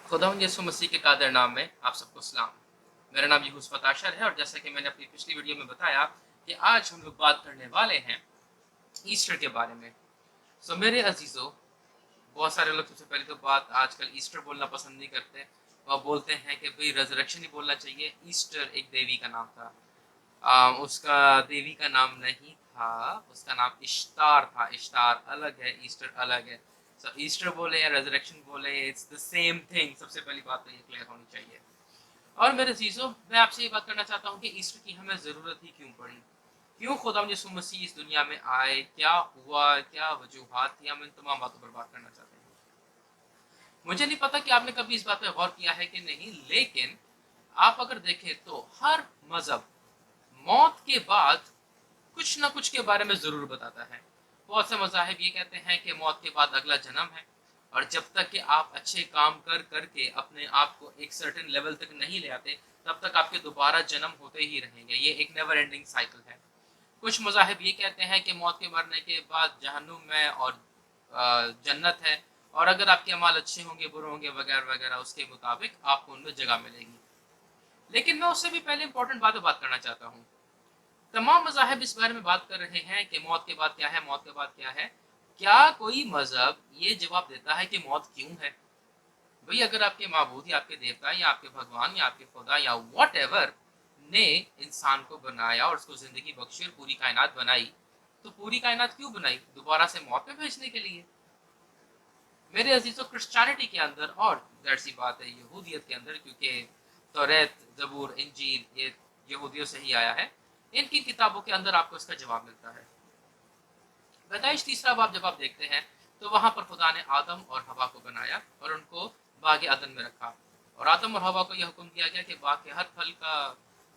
खुदावंद यीशु मसीह के कादर नाम में आप सबको सलाम। मेरा नाम यूसुफ अताशर है और जैसा कि मैंने अपनी पिछली वीडियो में बताया कि आज हम लोग बात करने वाले हैं ईस्टर के बारे में। सो मेरे अजीजों, बहुत सारे लोग सबसे पहले तो बात आजकल ईस्टर बोलना पसंद नहीं करते। वो बोलते हैं कि भाई रेजरेक्शन ही बोलना चाहिए। ईस्टर एक देवी का नाम था। उसका देवी का नाम नहीं था, उसका नाम इश्तार था। इश्तार अलग है, ईस्टर अलग है। सो ईस्टर बोले या रेजरेक्शन बोले, इट्स द सेम थिंग। सबसे पहली बात तो ये क्लियर होनी चाहिए। और मेरे चीज़ों, मैं आपसे ये बात करना चाहता हूँ कि ईस्टर की हमें ज़रूरत ही क्यों पड़ी, क्यों खुदा यीशु मसीह इस दुनिया में आए, क्या हुआ, क्या वजूहात थी। हम इन तमाम बातों पर बात करना चाहते हैं। मुझे नहीं पता कि आपने कभी इस बात पर गौर किया है कि नहीं, लेकिन आप अगर देखें तो हर मजहब मौत के बाद कुछ ना कुछ के बारे में जरूर बताता है। बहुत से मज़ाहिब ये कहते हैं कि मौत के बाद अगला जन्म है, और जब तक कि आप अच्छे काम कर करके अपने आप को एक सर्टेन लेवल तक नहीं ले आते, तब तक आपके दोबारा जन्म होते ही रहेंगे। ये एक नेवर एंडिंग साइकिल है। कुछ मज़ाहिब ये कहते हैं कि मौत के मरने के बाद जहन्नुम है और जन्नत है, और अगर आपके अमाल अच्छे होंगे, बुरे होंगे, वगैरह वगैरह, उसके मुताबिक आपको उनमें जगह मिलेगी। लेकिन मैं उससे भी पहले इंपॉर्टेंट बात करना चाहता हूँ। तमाम मज़ाहिब इस बारे में बात कर रहे हैं कि मौत के बाद क्या है, मौत के बाद क्या है। क्या कोई मजहब ये जवाब देता है कि मौत क्यों है? भाई, अगर आपके माबूद या आपके देवता या आपके भगवान या आपके खुदा या वॉट एवर ने इंसान को बनाया और उसको जिंदगी बख्शी और पूरी कायनात बनाई, तो पूरी कायनात क्यों बनाई? दोबारा से मौत में भेजने के लिए। मेरे अजीजों, क्रिश्चियनिटी के अंदर, और जाहिर सी बात है यहूदियत के अंदर, क्योंकि तौरात, ज़बूर, इंजील ये यहूदियों से ही आया है, इनकी किताबों के अंदर आपको इसका जवाब मिलता है। पैदाइश तीसरा बाब जब आप देखते हैं तो वहां पर खुदा ने आदम और हवा को बनाया और उनको बाग अदन में रखा, और आदम और हवा को यह हुक्म दिया गया कि बाग के हर फल का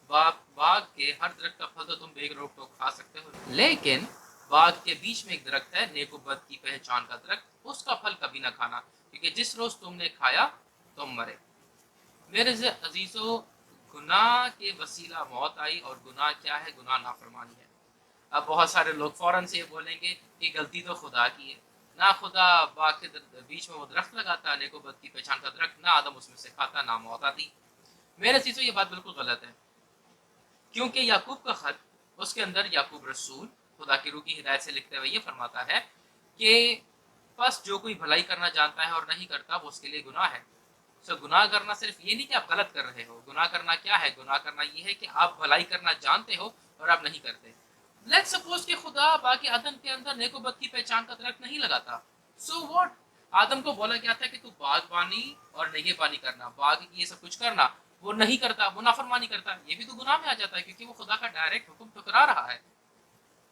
बाग के हर दरख्त का फल तो तुम बेग रोक टोक खा सकते हो, लेकिन बाग के बीच में एक दरख्त है, नेक और बद की पहचान का दरख्त, उसका फल कभी ना खाना, क्योंकि जिस रोज तुमने खाया तुम मरे। मेरे अजीजों, गुनाह के वसीला मौत आई, और गुनाह क्या है? गुनाह नाफरमानी है। अब बहुत सारे लोग फौरन से ये बोलेंगे कि गलती तो खुदा की है ना, खुदा बाग के बीच में वो दरख्त लगाता, नेको बद की पहचान का दरख्त, ना आदम उसमें से खाता, ना मौत आती। मेरे चीज़ों, ये बात बिल्कुल गलत है, क्योंकि याकूब का खत, उसके अंदर याकूब रसूल खुदा की रूह की हिदायत से लिखते हुए ये फरमाता है कि बस जो कोई भलाई करना जानता है और नहीं करता, वो उसके लिए गुनाह है। सो गुनाह करना सिर्फ ये नहीं कि आप गलत कर रहे हो। गुनाह करना क्या है? गुनाह करना ये है कि आप भलाई करना जानते हो और आप नहीं करते। लेट्स सपोज कि खुदा बाकी आदम के अंदर नेको बद की पहचान का दरख्त नहीं लगाता, सो व्हाट? आदम को बोला गया था कि तू बागबानी और नेगेबानी करना, बाग की ये सब कुछ करना, वो नहीं करता, वो नाफरमानी करता, ये भी तो गुनाह में आ जाता है, क्योंकि वो खुदा का डायरेक्ट हुक्म ठुकरा रहा है।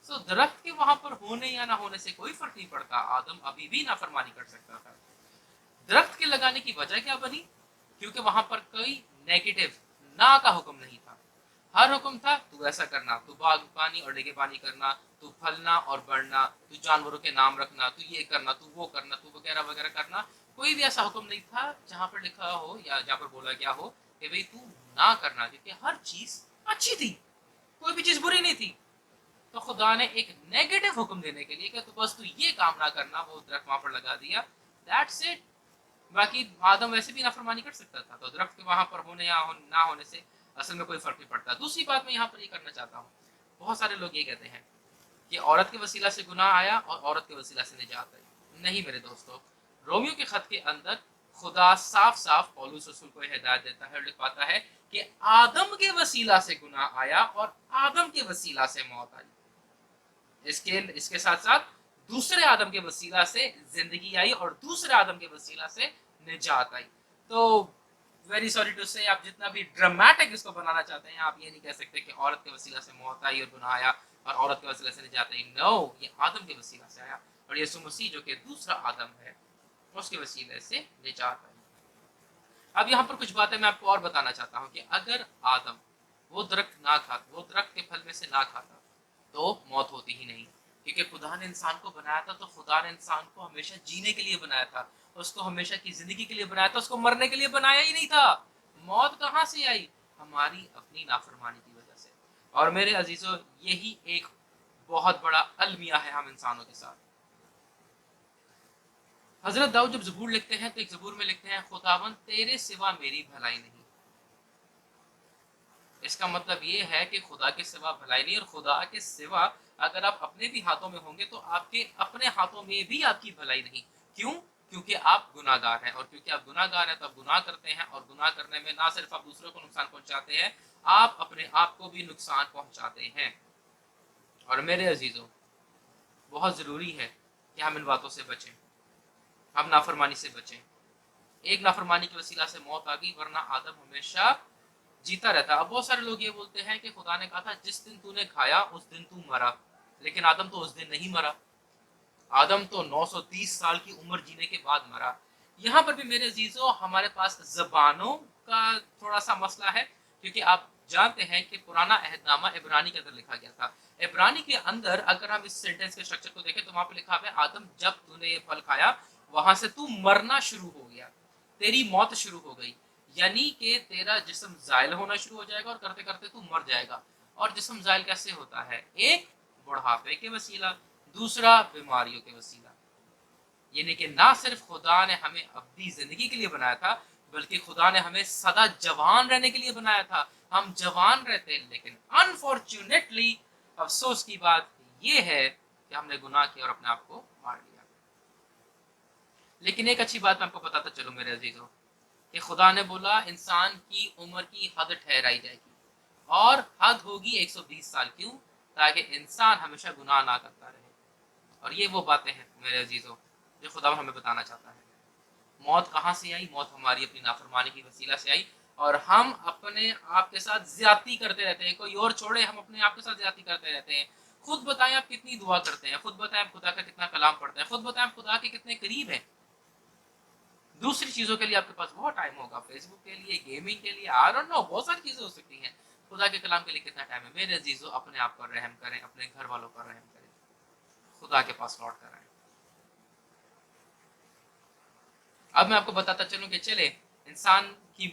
सो दरख्त के वहां पर होने या ना होने से कोई फर्क नहीं पड़ता, आदम अभी भी नाफरमानी कर सकता था। दरख्त के लगाने की वजह क्या बनी? क्योंकि वहां पर कोई नेगेटिव ना का हुक्म नहीं था। हर हुक्म था तू ऐसा करना, तू बागबानी और निगहबानी करना, तू फलना और बढ़ना, तू जानवरों के नाम रखना, तू ये करना, तू वो करना, तू वगैरह वगैरह करना। कोई भी ऐसा हुक्म नहीं था जहां पर लिखा हो या जहां पर बोला गया हो कि भाई तू ना करना, क्योंकि हर चीज अच्छी थी, कोई भी चीज बुरी नहीं थी। तो खुदा ने एक नेगेटिव हुक्म देने के लिए कि तू बस तू ये काम ना करना, वो दरख्त वहां पर लगा दिया, दैट्स इट। बाकी आदम वैसे भी नाफरमानी कर सकता था, तो दरख्त के वहां पर होने या ना होने से असल में कोई फर्क नहीं पड़ता। दूसरी बात मैं यहाँ पर ये करना चाहता हूँ, बहुत सारे लोग ये कहते हैं कि औरत के वसीला से गुनाह आया और औरत के वसीला से निजात आई। नहीं मेरे दोस्तों, रोमियो के खत के अंदर खुदा साफ साफ पौलुस रसूल को हिदायत देता है और लिख पाता है कि आदम के वसीला से गुनाह आया और आदम के वसीला से मौत आई। इसके इसके साथ साथ दूसरे आदम के वसीला से जिंदगी आई और दूसरे आदम के वसीला से निजात आई। तो वेरी सॉरी टू से, आप जितना भी ड्रामेटिक इसको बनाना चाहते हैं, आप ये नहीं कह सकते कि औरत के वसीला से मौत आई और गुनाह आया और औरत के वसीला से निजात आई। नो, ये आदम के वसीला से आया, और यीशु मसीह जो कि दूसरा आदम है, उसके वसीले से निजात आई। अब यहाँ पर कुछ बातें मैं आपको और बताना चाहता हूँ कि अगर आदम वो दरख्त ना खाता, वो दरख्त के फल में से ना खाता, तो मौत होती ही नहीं, क्योंकि खुदा ने इंसान को बनाया था, तो खुदा ने इंसान को हमेशा जीने के लिए बनाया था, उसको हमेशा की जिंदगी के लिए बनाया था, उसको मरने के लिए बनाया ही नहीं था। मौत कहाँ से आई? हमारी अपनी नाफरमानी की वजह से। और मेरे अजीजों, यही एक बहुत बड़ा अलमिया है हम इंसानों के साथ। हजरत दाऊद जब ज़बूर लिखते हैं तो एक ज़बूर में लिखते हैं, खुदावन तेरे सिवा मेरी भलाई नहीं। इसका मतलब ये है कि खुदा के सिवा भलाई नहीं, और खुदा के सिवा अगर आप अपने भी हाथों में होंगे तो आपके अपने हाथों में भी आपकी भलाई नहीं। क्यों? क्योंकि आप गुनाहगार हैं, और क्योंकि आप गुनाहगार हैं तो आप गुनाह करते हैं, और गुनाह करने में ना सिर्फ आप दूसरों को नुकसान पहुंचाते हैं, आप अपने आप को भी नुकसान पहुंचाते हैं। और मेरे अजीजों, बहुत ज़रूरी है कि हम इन बातों से बचें, हम नाफरमानी से बचें। एक नाफरमानी की वसीला से मौत आ गई, वरना आदम हमेशा जीता रहता। अब बहुत सारे लोग ये बोलते हैं कि खुदा ने कहा था जिस दिन तूने खाया उस दिन तू मरा, लेकिन आदम तो उस दिन नहीं मरा, आदम तो 930 साल की उम्र जीने के बाद मरा। यहाँ पर भी मेरे अजीजों हमारे पास जबानों का थोड़ा सा मसला है, क्योंकि आप जानते हैं कि पुराना अहदनामा इब्रानी के अंदर लिखा गया था। इब्रानी के अंदर अगर हम इस सेंटेंस के स्ट्रक्चर को देखें तो वहां पर लिखा है, आदम जब तूने ये फल खाया वहां से तू मरना शुरू हो गया, तेरी मौत शुरू हो गई। यानी कि तेरा जिस्म जायल होना शुरू हो जाएगा और करते करते तू मर जाएगा। और जिस्म जायल कैसे होता है? एक, बुढ़ापे के वसीला, दूसरा बीमारियों के वसीला। यानी कि ना सिर्फ खुदा ने हमें अपनी जिंदगी के लिए बनाया था, बल्कि खुदा ने हमें सदा जवान रहने के लिए बनाया था। हम जवान रहते हैं, लेकिन अनफॉर्चुनेटली अफसोस की बात यह है कि हमने गुनाह किया और अपने आप को मार लिया। लेकिन एक अच्छी बात मैं आपको बताता चलूं मेरे अजीजों, कि खुदा ने बोला इंसान की उम्र की हद ठहराई जाएगी, और हद होगी 120 साल। क्यों? ताकि इंसान हमेशा गुनाह ना करता रहे। और ये वो बातें हैं मेरे अजीजों जो खुदा हमें बताना चाहता है। मौत कहाँ से आई? मौत हमारी अपनी नाफरमानी की वसीला से आई, और हम अपने आप के साथ ज्यादती करते रहते हैं। कोई और छोड़े, हम अपने आप के साथ ज्यादती करते रहते हैं। खुद बताएं आप कितनी दुआ करते हैं, खुद बताएं आप खुदा का कितना कलाम पढ़ते हैं, खुद बताएं आप खुदा के कितने करीब हैं। दूसरी चीजों के लिए आपके पास बहुत टाइम होगा, फेसबुक के लिए, गेमिंग के लिए, आई डोंट नो, बहुत सारी चीजें हो सकती हैं। खुदा के कलाम के लिए कितना टाइम है? मेरे अजीजों, अपने आप पर रहम करें, अपने घर वालों पर रहम करें, खुदा के पास लौट कर आए। अब मैं आपको बताता चलूं कि चले इंसान की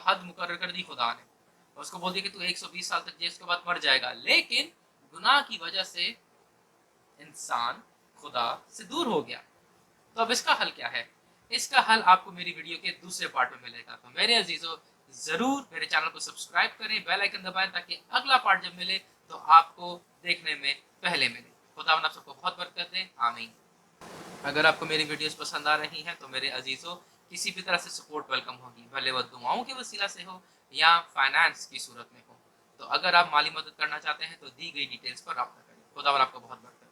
हद मुकर्रर कर दी खुदा ने, उसको बोल दिया कि तू 120 साल तक जी, उसके बाद मर जाएगा। लेकिन गुनाह की वजह से इंसान खुदा से दूर हो गया। तो अब इसका हल क्या है? इसका हल आपको मेरी वीडियो के दूसरे पार्ट में मिलेगा। तो मेरे अजीजों, जरूर मेरे चैनल को सब्सक्राइब करें, बेल आइकन दबाएं, ताकि अगला पार्ट जब मिले तो आपको देखने में पहले मिले। खुदा आप सबको बहुत बरकत दे, आमीन। अगर आपको मेरी वीडियोस पसंद आ रही हैं तो मेरे अजीजों, किसी भी तरह से सपोर्ट वेलकम होगी, भले वह दुआओं के वसीला से हो या फाइनेंस की सूरत में हो। तो अगर आप माली मदद करना चाहते हैं तो दी गई डिटेल्स पर रब्ता करें। खुदा आपको बहुत बरकत